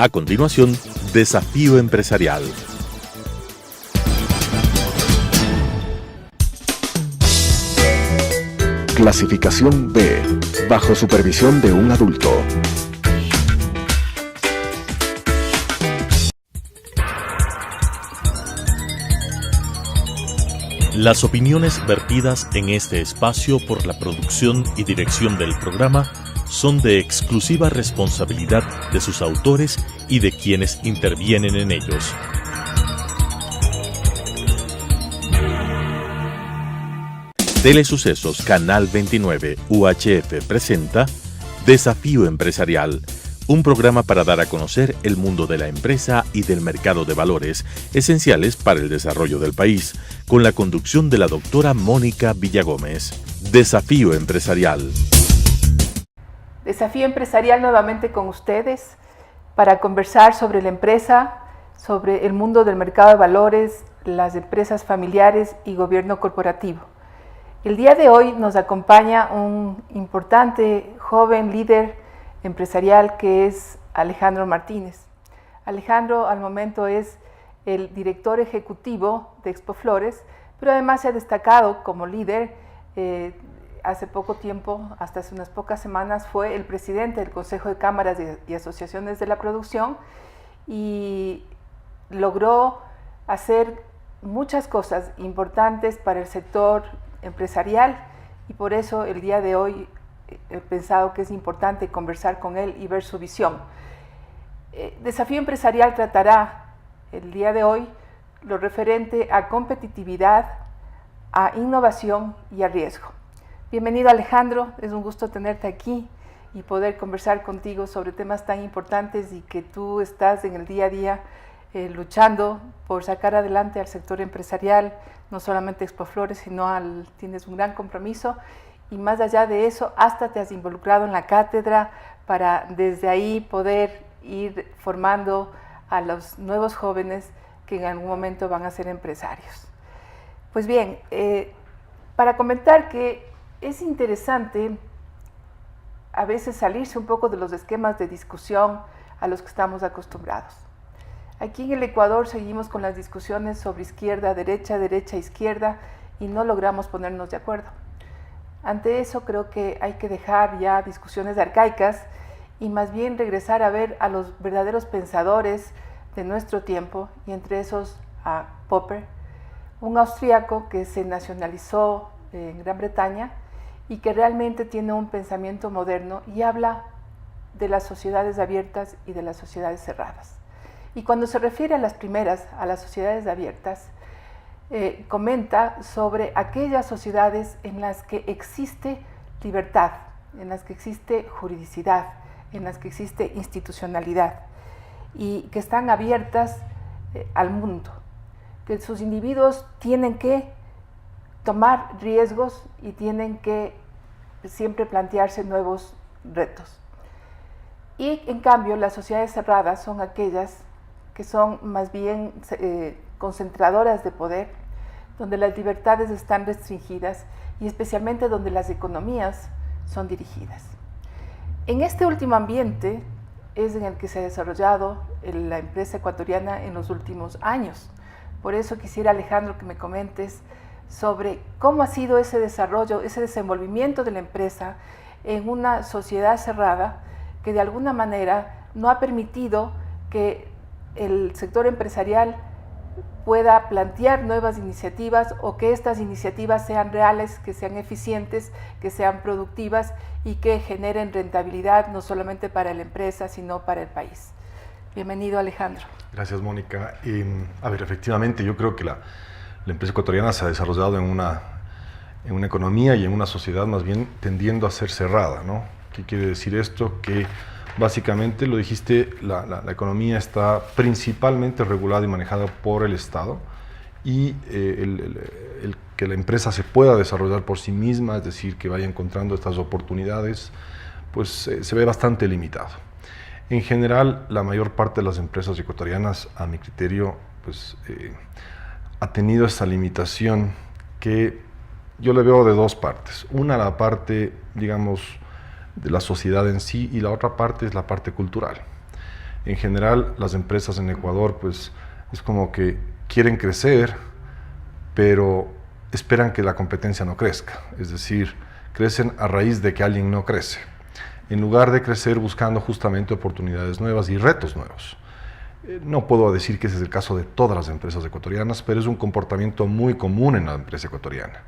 A continuación, Desafío Empresarial. Clasificación B, bajo supervisión de un adulto. Las opiniones vertidas en este espacio por la producción y dirección del programa son de exclusiva responsabilidad de sus autores y de quienes intervienen en ellos. Telesucesos Canal 29 UHF presenta Desafío Empresarial, un programa para dar a conocer el mundo de la empresa y del mercado de valores, esenciales para el desarrollo del país, con la conducción de la doctora Mónica Villagómez. Desafío Empresarial. Desafío Empresarial nuevamente con ustedes para conversar sobre la empresa, sobre el mundo del mercado de valores, las empresas familiares y gobierno corporativo. El día de hoy nos acompaña un importante joven líder empresarial que es Alejandro Martínez. Alejandro al momento es el director ejecutivo de Expoflores, pero además se ha destacado como líder. Hace poco tiempo, hasta hace unas pocas semanas, fue el presidente del Consejo de Cámaras y Asociaciones de la Producción y logró hacer muchas cosas importantes para el sector empresarial, y por eso el día de hoy he pensado que es importante conversar con él y ver su visión. Desafío Empresarial tratará el día de hoy lo referente a competitividad, a innovación y a riesgo. Bienvenido, Alejandro, es un gusto tenerte aquí y poder conversar contigo sobre temas tan importantes y que tú estás en el día a día luchando por sacar adelante al sector empresarial, no solamente Expoflores, sino tienes un gran compromiso. Y más allá de eso, hasta te has involucrado en la cátedra para desde ahí poder ir formando a los nuevos jóvenes que en algún momento van a ser empresarios. Pues bien, para comentar que es interesante a veces salirse un poco de los esquemas de discusión a los que estamos acostumbrados. Aquí en el Ecuador seguimos con las discusiones sobre izquierda, derecha, izquierda, y no logramos ponernos de acuerdo. Ante eso creo que hay que dejar ya discusiones arcaicas y más bien regresar a ver a los verdaderos pensadores de nuestro tiempo, y entre esos a Popper, un austríaco que se nacionalizó en Gran Bretaña y que realmente tiene un pensamiento moderno y habla de las sociedades abiertas y de las sociedades cerradas. Y cuando se refiere a las primeras, a las sociedades abiertas, comenta sobre aquellas sociedades en las que existe libertad, en las que existe juridicidad, en las que existe institucionalidad y que están abiertas al mundo, que sus individuos tienen que tomar riesgos y tienen que siempre plantearse nuevos retos. Y en cambio las sociedades cerradas son aquellas que son más bien concentradoras de poder, donde las libertades están restringidas y especialmente donde las economías son dirigidas. En este último ambiente es en el que se ha desarrollado la empresa ecuatoriana en los últimos años. Por eso quisiera, Alejandro, que me comentes sobre cómo ha sido ese desarrollo, ese desenvolvimiento de la empresa en una sociedad cerrada que de alguna manera no ha permitido que el sector empresarial pueda plantear nuevas iniciativas o que estas iniciativas sean reales, que sean eficientes, que sean productivas y que generen rentabilidad no solamente para la empresa, sino para el país. Bienvenido, Alejandro. Gracias, Mónica. Efectivamente, yo creo que la empresa ecuatoriana se ha desarrollado en una economía y en una sociedad más bien tendiendo a ser cerrada, ¿no? ¿Qué quiere decir esto? Que básicamente, lo dijiste, la economía está principalmente regulada y manejada por el Estado, y el que la empresa se pueda desarrollar por sí misma, es decir, que vaya encontrando estas oportunidades, pues se ve bastante limitado. En general, la mayor parte de las empresas ecuatorianas, a mi criterio, pues ha tenido esa limitación que yo le veo de dos partes. Una, la parte, digamos, de la sociedad en sí, y la otra parte es la parte cultural. En general, las empresas en Ecuador, pues, es como que quieren crecer, pero esperan que la competencia no crezca. Es decir, crecen a raíz de que alguien no crece, en lugar de crecer buscando justamente oportunidades nuevas y retos nuevos. No puedo decir que ese es el caso de todas las empresas ecuatorianas, pero es un comportamiento muy común en la empresa ecuatoriana.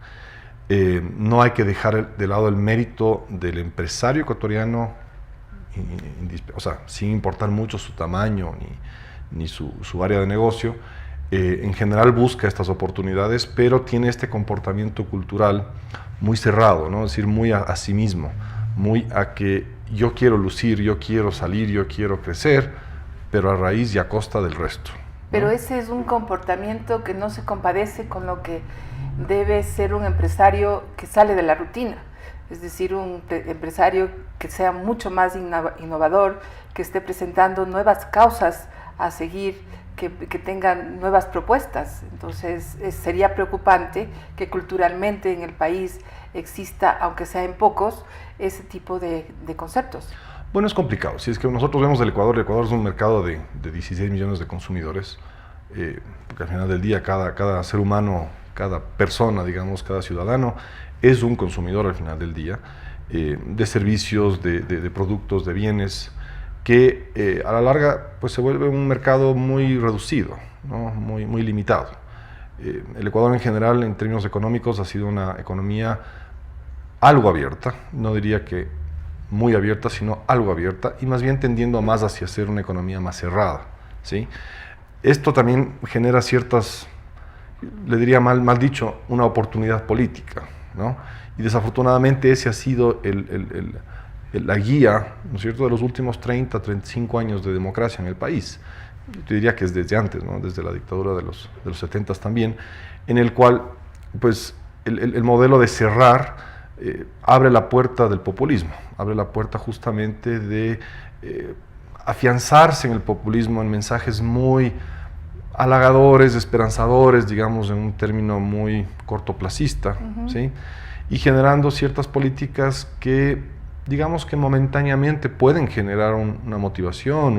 No hay que dejar de lado el mérito del empresario ecuatoriano, o sea, sin importar mucho su tamaño ni su área de negocio. En general busca estas oportunidades, pero tiene este comportamiento cultural muy cerrado, ¿no? Es decir, muy a sí mismo, muy a que yo quiero lucir, yo quiero salir, yo quiero crecer, pero a raíz y a costa del resto, ¿no? Pero ese es un comportamiento que no se compadece con lo que debe ser un empresario que sale de la rutina. Es decir, un empresario que sea mucho más innovador, que esté presentando nuevas causas a seguir, que tengan nuevas propuestas. Entonces, sería preocupante que culturalmente en el país exista, aunque sea en pocos, ese tipo de conceptos. Bueno, es complicado. Si es que nosotros vemos el Ecuador es un mercado de 16 millones de consumidores, porque al final del día cada ser humano, cada persona, digamos, cada ciudadano, es un consumidor al final del día, de servicios, de productos, de bienes, que a la larga pues se vuelve un mercado muy reducido, ¿no? muy limitado. El Ecuador en general, en términos económicos, ha sido una economía algo abierta, no diría que muy abierta, sino algo abierta, y más bien tendiendo más hacia ser una economía más cerrada, ¿sí? Esto también genera ciertas, le diría mal dicho, una oportunidad política, ¿no? Y desafortunadamente ese ha sido la guía, ¿no es cierto?, de los últimos 30, 35 años de democracia en el país. Yo diría que es desde antes, ¿no?, desde la dictadura de los 70 también, en el cual pues, el modelo de cerrar abre la puerta del populismo, abre la puerta justamente de afianzarse en el populismo, en mensajes muy halagadores, esperanzadores, digamos, en un término muy cortoplacista, ¿sí? Y generando ciertas políticas que, digamos que momentáneamente pueden generar una motivación,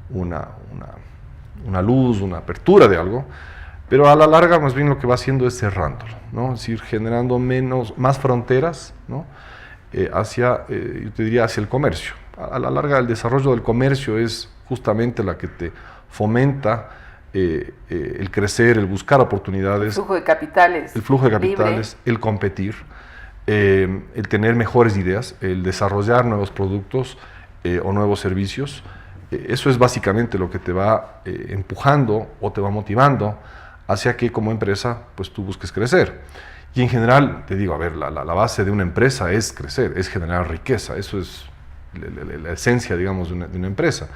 una luz, una apertura de algo, pero a la larga más bien lo que va haciendo es cerrándolo, ¿no? Es decir, generando más fronteras, ¿no? Yo te diría, hacia el comercio. A la larga el desarrollo del comercio es justamente la que te fomenta el crecer, el buscar oportunidades. El flujo de capitales. El flujo de capitales, el competir, el tener mejores ideas, el desarrollar nuevos productos o nuevos servicios. Eso es básicamente lo que te va empujando o te va motivando hacia que como empresa pues tú busques crecer. Y en general, te digo, a ver, la base de una empresa es crecer, es generar riqueza. Eso es la esencia, digamos, de una empresa.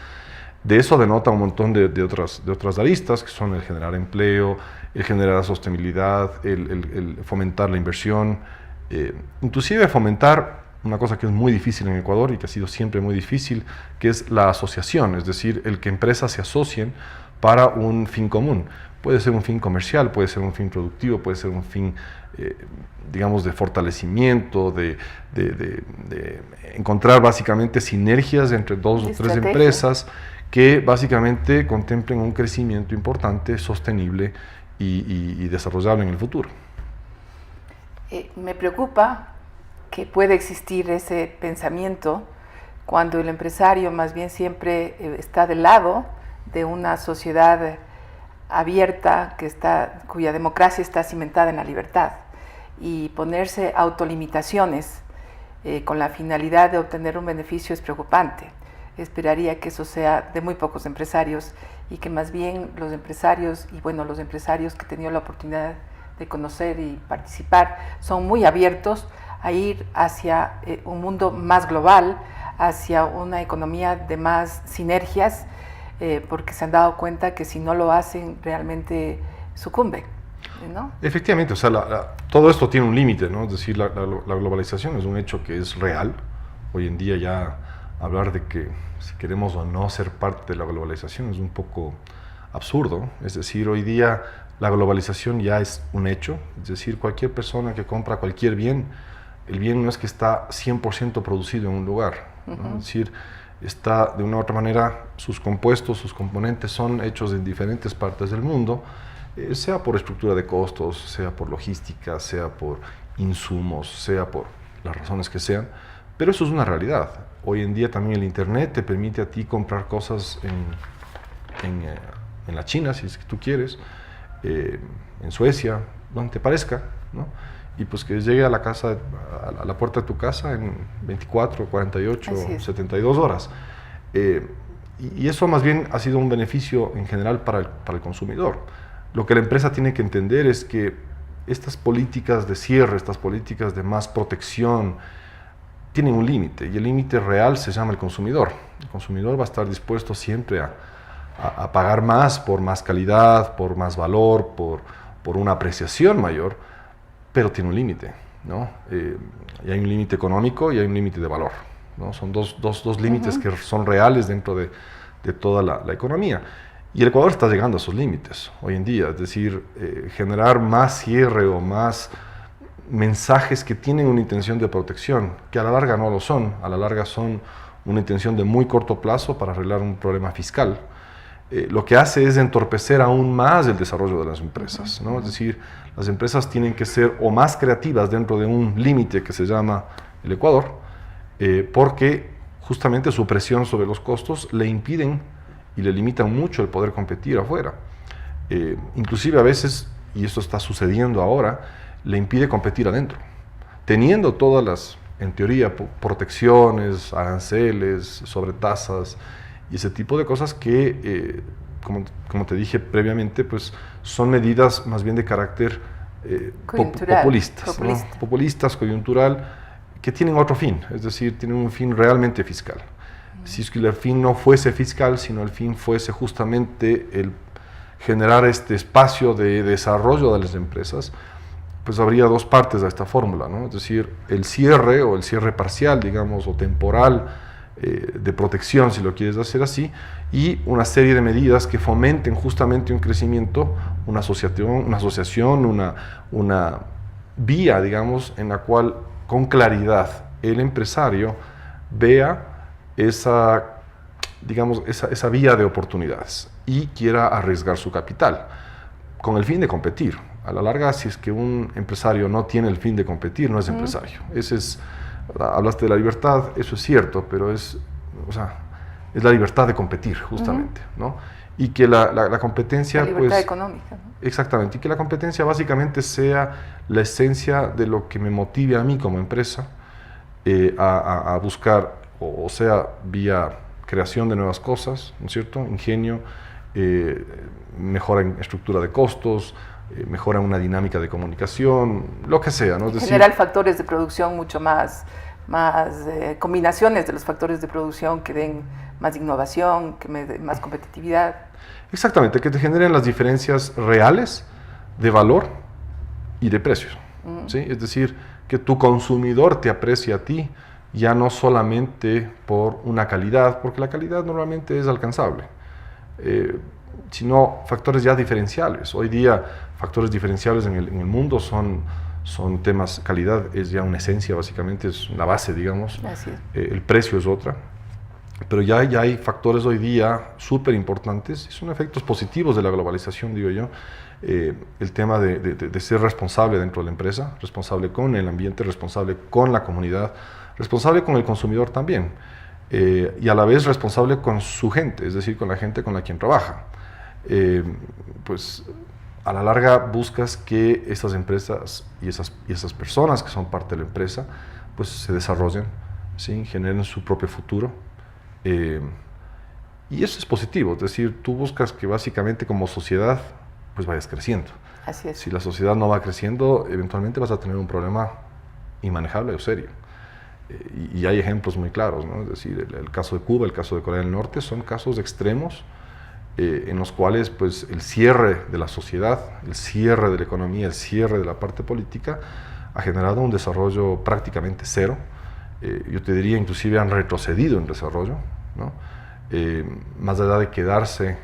De eso denota un montón de otras aristas, que son el generar empleo, el generar sostenibilidad, el fomentar la inversión, inclusive fomentar una cosa que es muy difícil en Ecuador y que ha sido siempre muy difícil, que es la asociación, es decir, el que empresas se asocien para un fin común. Puede ser un fin comercial, puede ser un fin productivo, puede ser un fin, digamos, de fortalecimiento, de encontrar básicamente sinergias entre dos o tres empresas que básicamente contemplen un crecimiento importante, sostenible y desarrollable en el futuro. Me preocupa que pueda existir ese pensamiento cuando el empresario más bien siempre está del lado de una sociedad abierta cuya democracia está cimentada en la libertad, y ponerse autolimitaciones con la finalidad de obtener un beneficio es preocupante. Esperaría que eso sea de muy pocos empresarios y que más bien los empresarios, y bueno, los empresarios que he tenido la oportunidad de conocer y participar, son muy abiertos a ir hacia un mundo más global, hacia una economía de más sinergias, porque se han dado cuenta que si no lo hacen realmente sucumben, ¿no? Efectivamente, o sea, todo esto tiene un límite, ¿no? Es decir, la globalización es un hecho que es real. Hoy en día ya hablar de que si queremos o no ser parte de la globalización es un poco absurdo. Es decir, hoy día la globalización ya es un hecho, es decir, cualquier persona que compra cualquier bien, el bien no es que está 100% producido en un lugar, ¿no? Es decir, está de una u otra manera, sus compuestos, sus componentes son hechos en diferentes partes del mundo, sea por estructura de costos, sea por logística, sea por insumos, sea por las razones que sean, pero eso es una realidad. Hoy en día también el Internet te permite a ti comprar cosas en la China, si es que tú quieres, en Suecia, donde te parezca, ¿no? Y pues que llegue a la casa, a la puerta de tu casa en 24, 48, 72 horas. Y eso más bien ha sido un beneficio en general para el consumidor. Lo que la empresa tiene que entender es que estas políticas de cierre, estas políticas de más protección, tienen un límite, y el límite real se llama el consumidor. El consumidor va a estar dispuesto siempre a pagar más por más calidad, por más valor, por una apreciación mayor, pero tiene un límite, ¿no? Y hay un límite económico y hay un límite de valor, ¿no? Son dos límites que son reales dentro de toda la economía. Y el Ecuador está llegando a esos límites hoy en día, es decir, generar más cierre o más mensajes que tienen una intención de protección, que a la larga no lo son, a la larga son una intención de muy corto plazo para arreglar un problema fiscal. Lo que hace es entorpecer aún más el desarrollo de las empresas, ¿no? Es decir, las empresas tienen que ser o más creativas dentro de un límite que se llama el Ecuador, porque justamente su presión sobre los costos le impiden y le limitan mucho el poder competir afuera. Inclusive a veces, y esto está sucediendo ahora, le impide competir adentro, teniendo todas las, en teoría, protecciones, aranceles, sobretasas y ese tipo de cosas que, como te dije previamente, pues son medidas más bien de carácter populistas, ¿no? Populistas, coyuntural, que tienen otro fin, es decir, tienen un fin realmente fiscal. Si es que el fin no fuese fiscal, sino el fin fuese justamente el generar este espacio de desarrollo de las empresas, pues habría dos partes a esta fórmula, ¿no? Es decir, el cierre o el cierre parcial, digamos, o temporal, de protección, si lo quieres hacer así, y una serie de medidas que fomenten justamente un crecimiento, una asociación, una vía, digamos, en la cual con claridad el empresario vea esa vía de oportunidades y quiera arriesgar su capital con el fin de competir. A la larga, si es que un empresario no tiene el fin de competir, no es empresario. Hablaste de la libertad, eso es cierto, pero es la libertad de competir, justamente, ¿no? Y que la competencia... La libertad económica, ¿no? Exactamente, y que la competencia básicamente sea la esencia de lo que me motive a mí como empresa a buscar, o sea, vía creación de nuevas cosas, ¿no es cierto? Ingenio, mejora en estructura de costos, mejora una dinámica de comunicación, lo que sea, ¿no? Es decir, generar factores de producción mucho más combinaciones de los factores de producción que den más innovación, que me den más competitividad. Exactamente, que te generen las diferencias reales de valor y de precios, ¿sí? Es decir, que tu consumidor te aprecie a ti, ya no solamente por una calidad, porque la calidad normalmente es alcanzable, sino factores ya diferenciales. Hoy día, factores diferenciales en el mundo son temas, calidad es ya una esencia, básicamente es la base, digamos. Así es. El precio es otra, pero ya hay factores hoy día súper importantes, y son efectos positivos de la globalización, digo yo. El tema de ser responsable dentro de la empresa, responsable con el ambiente, responsable con la comunidad, responsable con el consumidor también, y a la vez responsable con su gente, es decir, con la gente con la quien trabaja. Pues a la larga buscas que estas empresas y esas personas que son parte de la empresa pues se desarrollen, ¿sí? Generen su propio futuro, y eso es positivo, es decir, tú buscas que básicamente como sociedad pues vayas creciendo. Así es. Si la sociedad no va creciendo, eventualmente vas a tener un problema inmanejable o serio. Y hay ejemplos muy claros, ¿no? Es decir, el caso de Cuba, el caso de Corea del Norte, son casos extremos en los cuales pues, el cierre de la sociedad, el cierre de la economía, el cierre de la parte política ha generado un desarrollo prácticamente cero. Yo te diría, inclusive han retrocedido en desarrollo, ¿no? Más allá de quedarse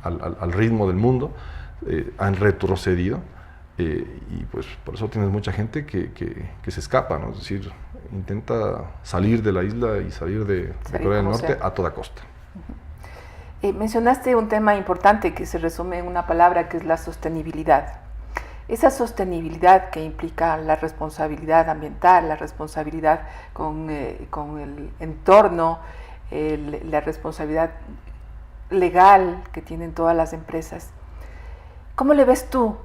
al ritmo del mundo, han retrocedido. y pues por eso tienes mucha gente que se escapa, ¿no? Es decir, intenta salir de la isla y salir de Corea del Norte a toda costa. Mencionaste un tema importante que se resume en una palabra, que es la sostenibilidad. Esa sostenibilidad que implica la responsabilidad ambiental, la responsabilidad con el entorno, la responsabilidad legal que tienen todas las empresas. ¿Cómo le ves tú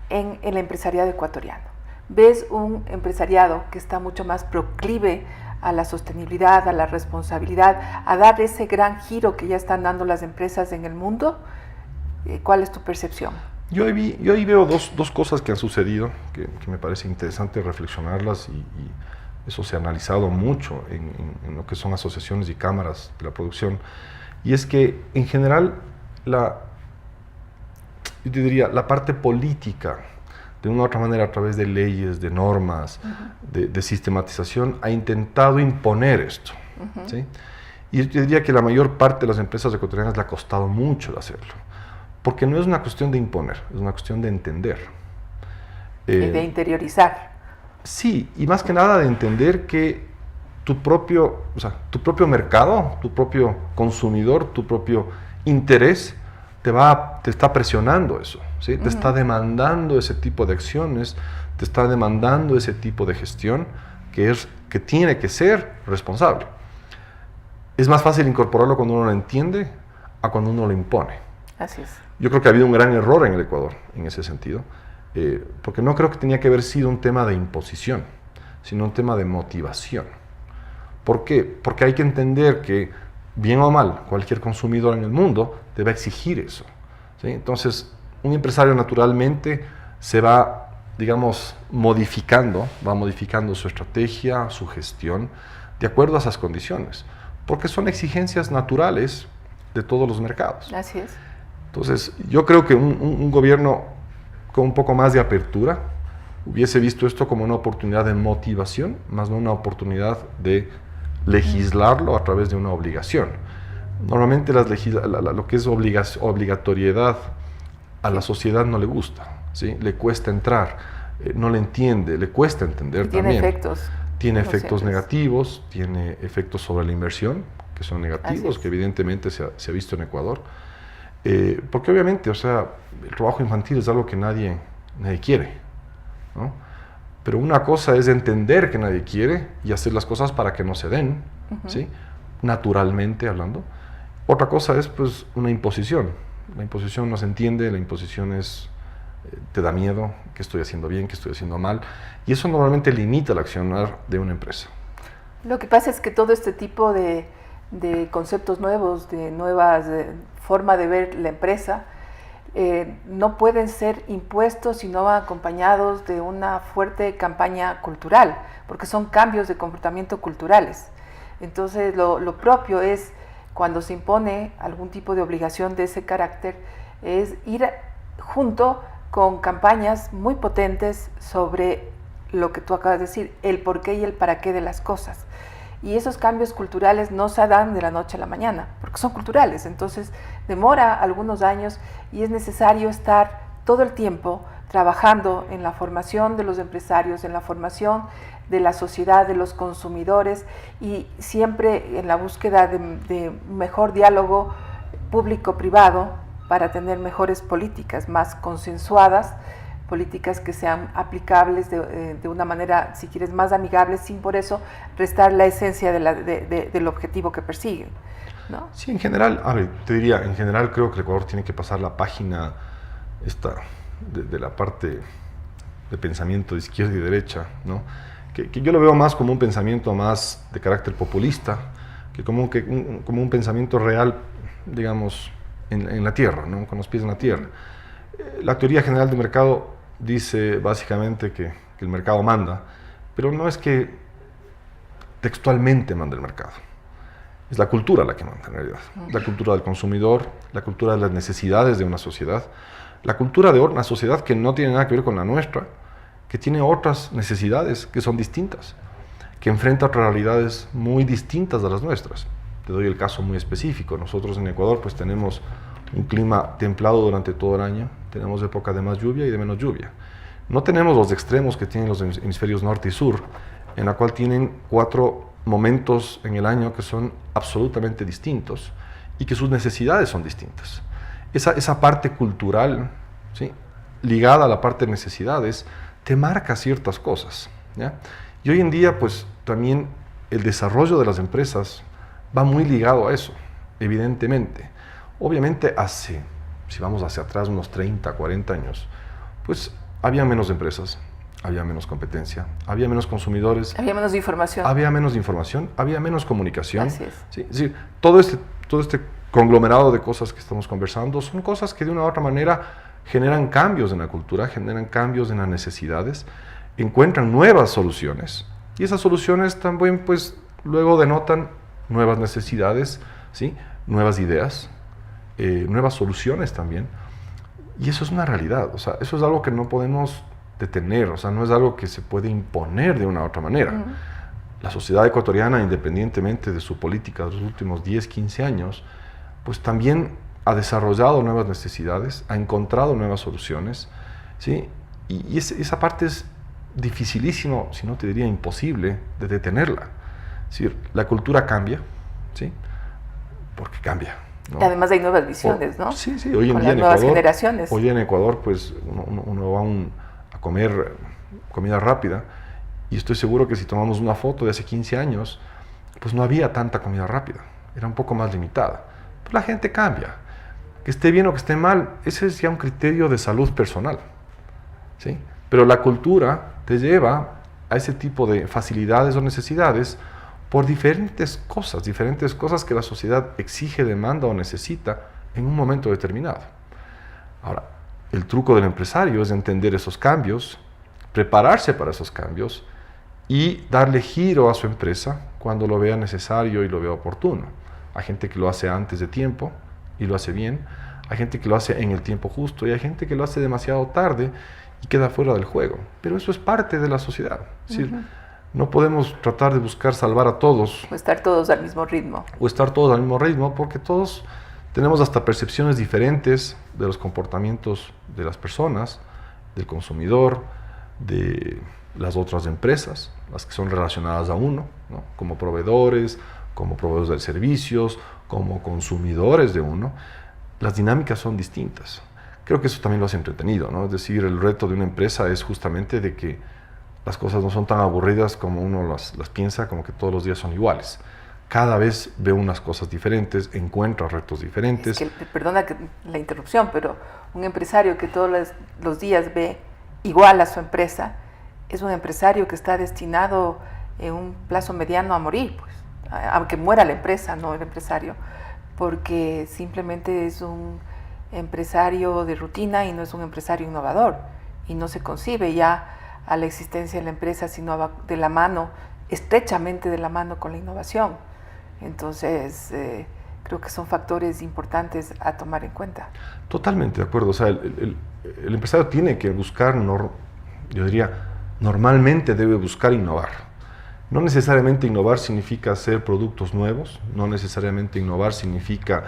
en el empresariado ecuatoriano? ¿Ves un empresariado que está mucho más proclive a la sostenibilidad, a la responsabilidad, a dar ese gran giro que ya están dando las empresas en el mundo? ¿Cuál es tu percepción? Yo ahí veo dos cosas que han sucedido, que me parece interesante reflexionarlas, y eso se ha analizado mucho en lo que son asociaciones y cámaras de la producción, y es que en general yo te diría, la parte política, de una u otra manera, a través de leyes, de normas, de sistematización, ha intentado imponer esto. ¿Sí? Y yo diría que la mayor parte de las empresas ecuatorianas le ha costado mucho de hacerlo, porque no es una cuestión de imponer, es una cuestión de entender. Y de interiorizar. Sí, y más que nada de entender que tu propio mercado, tu propio consumidor, tu propio interés, te está presionando eso, ¿sí? Te está demandando ese tipo de acciones, te está demandando ese tipo de gestión que tiene que ser responsable. Es más fácil incorporarlo cuando uno lo entiende a cuando uno lo impone. Así es. Yo creo que ha habido un gran error en el Ecuador en ese sentido, porque no creo que tenía que haber sido un tema de imposición, sino un tema de motivación. ¿Por qué? Porque hay que entender que, bien o mal, cualquier consumidor en el mundo debe exigir eso, ¿sí? Entonces, un empresario naturalmente se va, digamos, modificando su estrategia, su gestión, de acuerdo a esas condiciones, porque son exigencias naturales de todos los mercados. Así es. Entonces, yo creo que un gobierno con un poco más de apertura hubiese visto esto como una oportunidad de motivación, más no una oportunidad de legislarlo a través de una obligación. Normalmente lo que es obligatoriedad a la sociedad no le gusta, ¿sí? Le cuesta entrar, no le entiende, le cuesta entender también. Tiene efectos. Tiene efectos negativos, tiene efectos sobre la inversión, que son negativos, que evidentemente se ha visto en Ecuador. Porque obviamente, o sea, el trabajo infantil es algo que nadie quiere, ¿no? Pero una cosa es entender que nadie quiere y hacer las cosas para que no se den, ¿sí? Naturalmente hablando. Otra cosa es, pues, una imposición. La imposición no se entiende, la imposición te da miedo, qué estoy haciendo bien, qué estoy haciendo mal, y eso normalmente limita el accionar de una empresa. Lo que pasa es que todo este tipo de conceptos nuevos, de nuevas forma de ver la empresa, no pueden ser impuestos si no van acompañados de una fuerte campaña cultural, porque son cambios de comportamiento culturales. Entonces, lo propio es, cuando se impone algún tipo de obligación de ese carácter, es ir junto con campañas muy potentes sobre lo que tú acabas de decir, el por qué y el para qué de las cosas. Y esos cambios culturales no se dan de la noche a la mañana, porque son culturales, entonces demora algunos años y es necesario estar todo el tiempo trabajando en la formación de los empresarios, en la formación de la sociedad, de los consumidores, y siempre en la búsqueda de un mejor diálogo público-privado para tener mejores políticas más consensuadas, políticas que sean aplicables de una manera, si quieres, más amigable, sin por eso restar la esencia del objetivo que persiguen, ¿no? Sí, en general, a ver, te diría, en general creo que el Ecuador tiene que pasar la página esta de la parte de pensamiento de izquierda y derecha, ¿no? Que yo lo veo más como un pensamiento más de carácter populista, que como un pensamiento real, digamos, en la tierra, ¿no? Con los pies en la tierra. La teoría general del mercado dice básicamente que el mercado manda, pero no es que textualmente manda el mercado. Es la cultura la que manda en realidad. La cultura del consumidor, la cultura de las necesidades de una sociedad, la cultura de una sociedad que no tiene nada que ver con la nuestra, que tiene otras necesidades que son distintas, que enfrenta otras realidades muy distintas a las nuestras. Te doy el caso muy específico. Nosotros en Ecuador pues tenemos un clima templado durante todo el año, tenemos épocas de más lluvia y de menos lluvia. No tenemos los extremos que tienen los hemisferios norte y sur, en la cual tienen 4 momentos en el año que son absolutamente distintos y que sus necesidades son distintas. Esa parte cultural, ¿sí?, ligada a la parte de necesidades, te marca ciertas cosas, ¿ya? Y hoy en día, pues, también el desarrollo de las empresas va muy ligado a eso, evidentemente. Obviamente, si vamos hacia atrás unos 30, 40 años, pues había menos empresas, había menos competencia, había menos consumidores. Había menos información. Había menos información, había menos comunicación. Así es. ¿Sí? Es decir, todo este conglomerado de cosas que estamos conversando son cosas que de una u otra manera generan cambios en la cultura, generan cambios en las necesidades, encuentran nuevas soluciones. Y esas soluciones también, pues, luego denotan nuevas necesidades, ¿sí?, nuevas ideas, nuevas soluciones también. Y eso es una realidad, o sea, eso es algo que no podemos detener, o sea, no es algo que se puede imponer de una u otra manera. La sociedad ecuatoriana, independientemente de su política de los últimos 10, 15 años, pues también ha desarrollado nuevas necesidades, ha encontrado nuevas soluciones, ¿sí? Y esa parte es dificilísimo, si no te diría imposible, de detenerla. Es decir, la cultura cambia, ¿sí?, porque cambia, ¿no? Además hay nuevas visiones, ¿no? Sí, sí, hoy en día en nuevas Ecuador, generaciones. hoy en Ecuador, pues uno va a comer comida rápida y estoy seguro que si tomamos una foto de hace 15 años, pues no había tanta comida rápida, era un poco más limitada. Pues la gente cambia, que esté bien o que esté mal, ese es ya un criterio de salud personal, ¿sí? Pero la cultura te lleva a ese tipo de facilidades o necesidades por diferentes cosas que la sociedad exige, demanda o necesita en un momento determinado. Ahora, el truco del empresario es entender esos cambios, prepararse para esos cambios y darle giro a su empresa cuando lo vea necesario y lo vea oportuno. Hay gente que lo hace antes de tiempo y lo hace bien, hay gente que lo hace en el tiempo justo y hay gente que lo hace demasiado tarde y queda fuera del juego. Pero eso es parte de la sociedad. Es decir, no podemos tratar de buscar salvar a todos. O estar todos al mismo ritmo. Porque todos tenemos hasta percepciones diferentes de los comportamientos de las personas, del consumidor, de las otras empresas, las que son relacionadas a uno, ¿no?, como proveedores de servicios, como consumidores de uno. Las dinámicas son distintas. Creo que eso también lo hace entretenido, ¿no? Es decir, el reto de una empresa es justamente de que las cosas no son tan aburridas como uno las piensa, como que todos los días son iguales. Cada vez ve unas cosas diferentes, encuentra retos diferentes. Es que, perdona la interrupción, pero un empresario que todos los días ve igual a su empresa, es un empresario que está destinado en un plazo mediano a morir, pues, aunque muera la empresa, no el empresario, porque simplemente es un empresario de rutina y no es un empresario innovador, y no se concibe ya a la existencia de la empresa sino va de la mano, estrechamente de la mano con la innovación. Entonces, creo que son factores importantes a tomar en cuenta. Totalmente de acuerdo. O sea, el empresario tiene que buscar, yo diría, normalmente debe buscar innovar. No necesariamente innovar significa hacer productos nuevos, no necesariamente innovar significa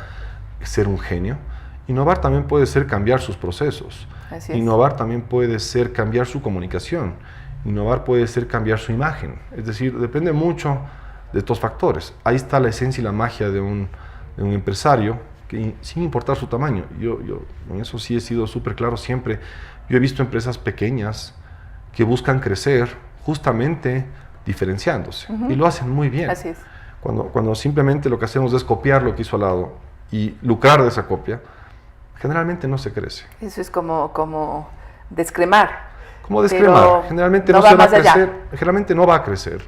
ser un genio. Innovar también puede ser cambiar sus procesos. Así es. Innovar también puede ser cambiar su comunicación. Innovar puede ser cambiar su imagen. Es decir, depende mucho de estos factores. Ahí está la esencia y la magia de un empresario, que sin importar su tamaño. Yo en eso sí he sido súper claro siempre. Yo he visto empresas pequeñas que buscan crecer justamente diferenciándose. Y lo hacen muy bien. Así es. Cuando simplemente lo que hacemos es copiar lo que hizo al lado y lucrar de esa copia, generalmente no se crece. Eso es como descremar. Como descremar. Generalmente no se va a allá. crecer. Generalmente no va a crecer.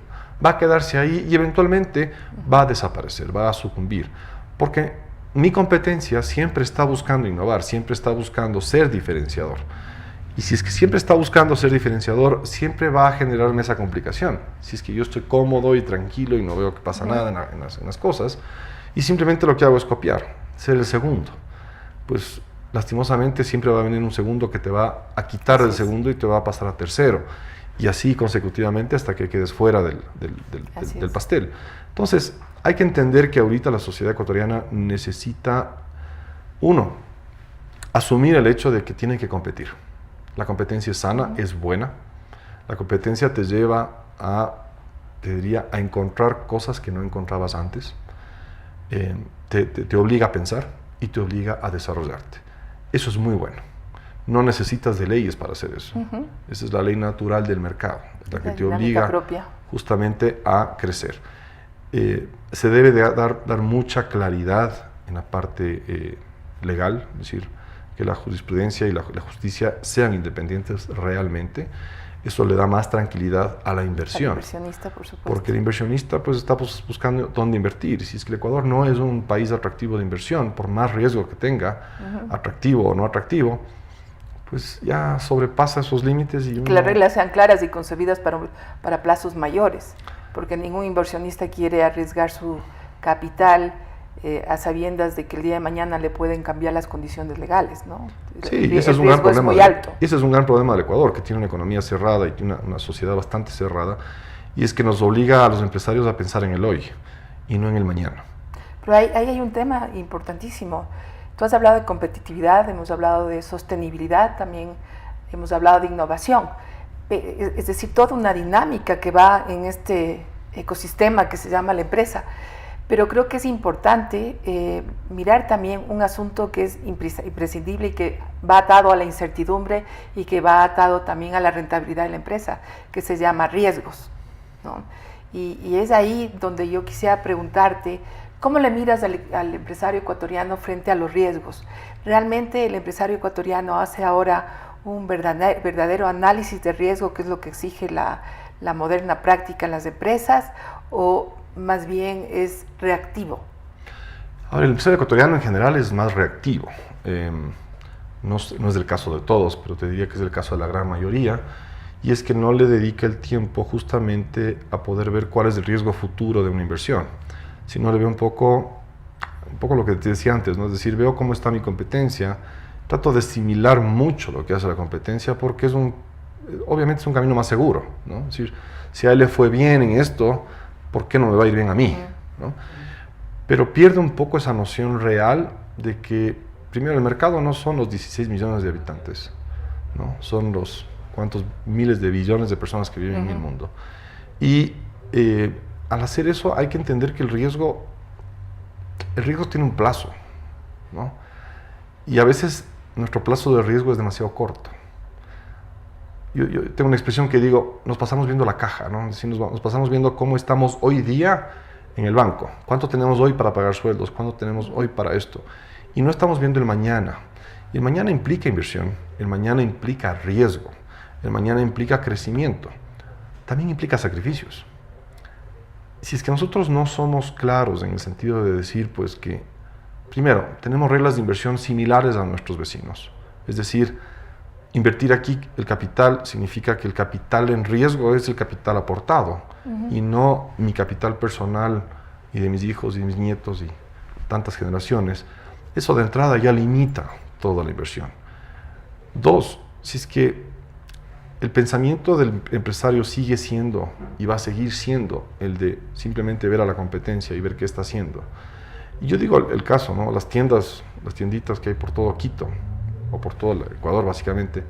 Va a quedarse ahí y eventualmente va a desaparecer, va a sucumbir. Porque mi competencia siempre está buscando innovar, siempre está buscando ser diferenciador. Y si es que siempre está buscando ser diferenciador, siempre va a generarme esa complicación. Si es que yo estoy cómodo y tranquilo y no veo que pasa nada en las cosas, y simplemente lo que hago es copiar, ser el segundo. Pues lastimosamente siempre va a venir un segundo que te va a quitar del segundo y te va a pasar a tercero. Y así consecutivamente hasta que quedes fuera del pastel. Entonces, hay que entender que ahorita la sociedad ecuatoriana necesita Uno, asumir el hecho de que tienen que competir. La competencia es sana, es buena. La competencia te lleva te diría, a encontrar cosas que no encontrabas antes. Te obliga a pensar y te obliga a desarrollarte. Eso es muy bueno. No necesitas de leyes para hacer eso. Esa es la ley natural del mercado, la que te obliga justamente a crecer. Se debe de dar mucha claridad en la parte legal, es decir, que la jurisprudencia y la justicia sean independientes realmente. Eso le da más tranquilidad a la inversión. Al inversionista, por supuesto. Porque el inversionista pues está buscando dónde invertir. Si es que el Ecuador no es un país atractivo de inversión, por más riesgo que tenga, atractivo o no atractivo, pues ya sobrepasa esos límites. Y que las reglas sean claras y concebidas para plazos mayores, porque ningún inversionista quiere arriesgar su capital a sabiendas de que el día de mañana le pueden cambiar las condiciones legales, ¿no? Sí, ese es un gran problema. Ese es un gran problema del Ecuador, que tiene una economía cerrada y tiene una sociedad bastante cerrada, y es que nos obliga a los empresarios a pensar en el hoy y no en el mañana. Pero ahí hay un tema importantísimo. Tú has hablado de competitividad, hemos hablado de sostenibilidad, también hemos hablado de innovación. Es decir, toda una dinámica que va en este ecosistema que se llama la empresa. Pero creo que es importante mirar también un asunto que es imprescindible y que va atado a la incertidumbre y que va atado también a la rentabilidad de la empresa, que se llama riesgos, ¿no? Y es ahí donde yo quisiera preguntarte, ¿cómo le miras al empresario ecuatoriano frente a los riesgos? ¿Realmente el empresario ecuatoriano hace ahora un verdadero análisis de riesgo, que es lo que exige la moderna práctica en las empresas, o más bien es reactivo? Ahora, el empresario ecuatoriano en general es más reactivo. No es el caso de todos, pero te diría que es el caso de la gran mayoría, y es que no le dedica el tiempo justamente a poder ver cuál es el riesgo futuro de una inversión, sino le ve un poco lo que te decía antes, ¿no? Es decir, veo cómo está mi competencia, trato de asimilar mucho lo que hace la competencia, porque obviamente es un camino más seguro, ¿no? Es decir, si a él le fue bien en esto, ¿por qué no me va a ir bien a mí? ¿No? Pero pierde un poco esa noción real de que, primero, el mercado no son los 16 millones de habitantes, ¿no? Son los cuantos miles de billones de personas que viven en el mundo. Y al hacer eso hay que entender que el riesgo tiene un plazo, ¿no? Y a veces nuestro plazo de riesgo es demasiado corto. Yo tengo una expresión que digo, nos pasamos viendo la caja, ¿no? Es decir, nos pasamos viendo cómo estamos hoy día en el banco. ¿Cuánto tenemos hoy para pagar sueldos? ¿Cuánto tenemos hoy para esto? Y no estamos viendo el mañana. Y el mañana implica inversión, el mañana implica riesgo, el mañana implica crecimiento, también implica sacrificios. Si es que nosotros no somos claros en el sentido de decir, pues que, primero, tenemos reglas de inversión similares a nuestros vecinos. Es decir, invertir aquí el capital significa que el capital en riesgo es el capital aportado y no mi capital personal y de mis hijos y mis nietos y tantas generaciones. Eso de entrada ya limita toda la inversión. Dos, si es que el pensamiento del empresario sigue siendo y va a seguir siendo el de simplemente ver a la competencia y ver qué está haciendo. Y yo digo el caso, ¿no? Las tienditas que hay por todo Quito, o por todo el Ecuador básicamente,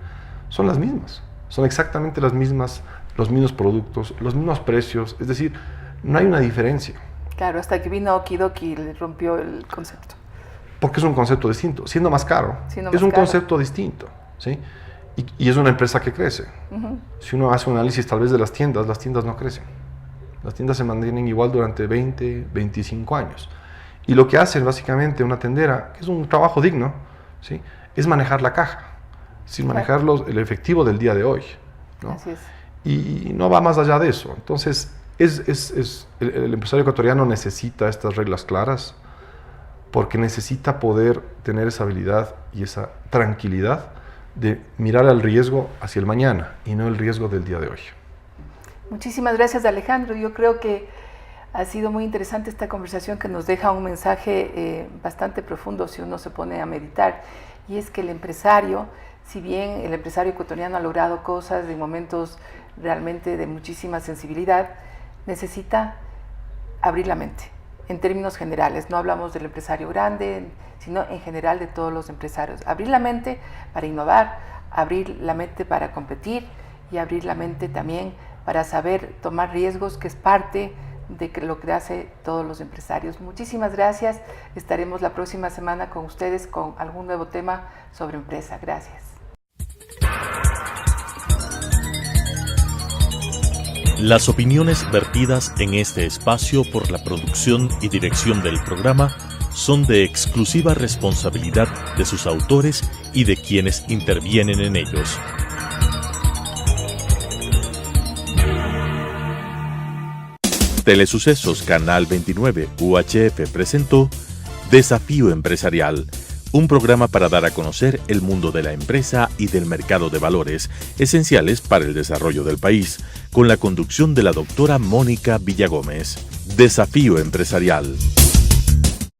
son las mismas. Son exactamente las mismas, los mismos productos, los mismos precios, es decir, no hay una diferencia. Claro, hasta que vino Okidoki y le rompió el concepto. Porque es un concepto distinto. Siendo más caro, es un concepto distinto, ¿sí? Y es una empresa que crece. Si uno hace un análisis tal vez de las tiendas no crecen. Las tiendas se mantienen igual durante 20, 25 años. Y lo que hacen básicamente una tendera, que es un trabajo digno, ¿sí?, es manejar la caja, sin manejar el efectivo del día de hoy, ¿no? Así es. Y no va más allá de eso. Entonces, el empresario ecuatoriano necesita estas reglas claras, porque necesita poder tener esa habilidad y esa tranquilidad de mirar al riesgo hacia el mañana y no el riesgo del día de hoy. Muchísimas gracias, Alejandro. Yo creo que ha sido muy interesante esta conversación, que nos deja un mensaje bastante profundo si uno se pone a meditar, y es que el empresario, si bien el empresario ecuatoriano ha logrado cosas en momentos realmente de muchísima sensibilidad, necesita abrir la mente, en términos generales. No hablamos del empresario grande, sino en general de todos los empresarios. Abrir la mente para innovar, abrir la mente para competir y abrir la mente también para saber tomar riesgos, que es parte de lo que hace todos los empresarios. Muchísimas gracias. Estaremos la próxima semana con ustedes con algún nuevo tema sobre empresa. Gracias. Las opiniones vertidas en este espacio por la producción y dirección del programa son de exclusiva responsabilidad de sus autores y de quienes intervienen en ellos. Telesucesos Canal 29 UHF presentó Desafío Empresarial, un programa para dar a conocer el mundo de la empresa y del mercado de valores esenciales para el desarrollo del país, con la conducción de la doctora Mónica Villagómez. Desafío Empresarial.